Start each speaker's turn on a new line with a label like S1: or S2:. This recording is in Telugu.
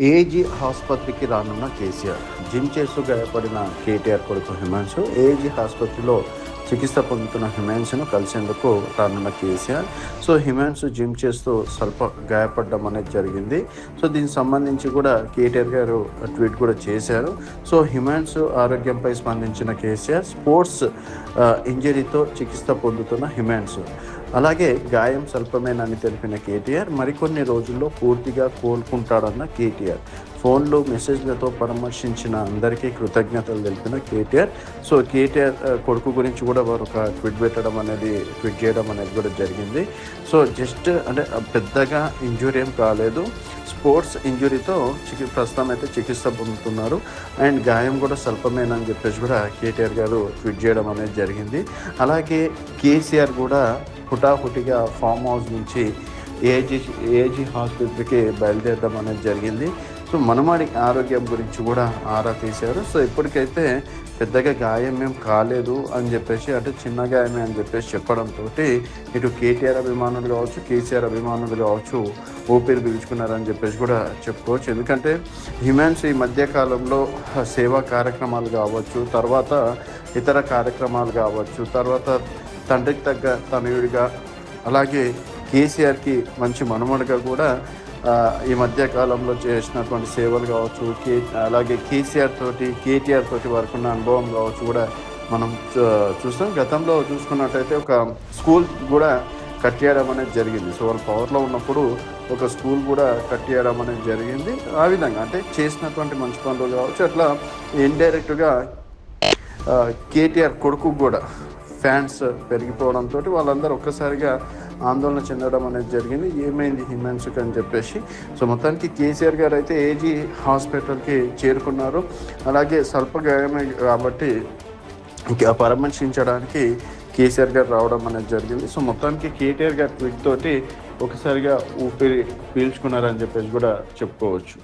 S1: ఏజీ ఆసుపత్రికి రానున్న కేసీఆర్. జిమ్ చేస్తూ గాయపడిన కేటీఆర్ కొడుకు హిమాంశు ఏజీ ఆసుపత్రిలో చికిత్స పొందుతున్న హిమాంశును కలిసేందుకు రానున్న కేసీఆర్. సో హిమాంశు జిమ్ చేస్తూ స్వల్ప గాయపడడం అనేది జరిగింది. సో దీనికి సంబంధించి కూడా కేటీఆర్ గారు ట్వీట్ కూడా చేశారు. సో హిమాంశు ఆరోగ్యంపై స్పందించిన కేసీఆర్, స్పోర్ట్స్ ఇంజరీతో చికిత్స పొందుతున్న హిమాంశు, అలాగే గాయం స్వల్పమేనని తెలిపిన కేటీఆర్, మరికొన్ని రోజుల్లో పూర్తిగా కోలుకుంటాడన్న కేటీఆర్, ఫోన్లు మెసేజ్లతో పరామర్శించిన అందరికీ కృతజ్ఞతలు తెలిపిన కేటీఆర్. సో కేటీఆర్ కొడుకు గురించి కూడా వారు ఒక ట్వీట్ చేయడం అనేది కూడా జరిగింది. సో జస్ట్ అంటే పెద్దగా ఇంజురీ ఏం కాలేదు, స్పోర్ట్స్ ఇంజురీతో ప్రస్తుతం అయితే చికిత్స పొందుతున్నారు. అండ్ గాయం కూడా స్వల్పమేనని చెప్పేసి కూడా కేటీఆర్ గారు ట్వీట్ చేయడం అనేది జరిగింది. అలాగే కేసీఆర్ కూడా హుటాహుటిగా ఫామ్ హౌస్ నుంచి ఏజీ హాస్పిటల్కి బయలుదేరడం అనేది జరిగింది. సో మనమాడి ఆరోగ్యం గురించి కూడా ఆరా తీశారు. సో ఇప్పటికైతే పెద్దగా గాయం ఏం కాలేదు అని చెప్పేసి, అంటే చిన్న గాయమే అని చెప్పేసి చెప్పడంతో ఇటు కేటీఆర్ అభిమానులు కావచ్చు, కేసీఆర్ అభిమానులు కావచ్చు ఊపిరి పీల్చుకున్నారని చెప్పేసి కూడా చెప్పుకోవచ్చు. ఎందుకంటే హిమాంశు ఈ మధ్యకాలంలో సేవా కార్యక్రమాలు కావచ్చు, తర్వాత ఇతర కార్యక్రమాలు కావచ్చు, తర్వాత తండ్రికి తగ్గ తనయుడిగా, అలాగే కేసీఆర్కి మంచి మనుమడుగా కూడా ఈ మధ్య కాలంలో చేసినటువంటి సేవలు కావచ్చు, అలాగే కేటీఆర్ తోటి వరకు ఉన్న అనుభవం కావచ్చు కూడా మనం చూస్తాం. గతంలో చూసుకున్నట్టయితే ఒక స్కూల్ కూడా కట్టేయడం అనేది జరిగింది. సో వాళ్ళు పవర్లో ఉన్నప్పుడు ఒక స్కూల్ కూడా కట్టేయడం అనేది జరిగింది. ఆ విధంగా అంటే చేసినటువంటి మంచి పనులు కావచ్చు, అట్లా ఇండైరెక్ట్గా కేటీఆర్ కొడుకు కూడా ఫ్యాన్స్ పెరిగిపోవడంతో వాళ్ళందరూ ఒక్కసారిగా ఆందోళన చెందడం అనేది జరిగింది. ఏమైంది హిమాంశుకి అని చెప్పేసి. సో మొత్తానికి కేసీఆర్ గారు అయితే ఏజీ హాస్పిటల్కి చేరుకున్నారు. అలాగే స్వల్ప గాయమే కాబట్టి పరామర్శించడానికి కేసీఆర్ గారు రావడం అనేది జరిగింది. సో మొత్తానికి కేటీఆర్ గారి ట్వీట్ తోటి ఒకసారిగా ఊపిరి పీల్చుకున్నారని చెప్పేసి కూడా చెప్పుకోవచ్చు.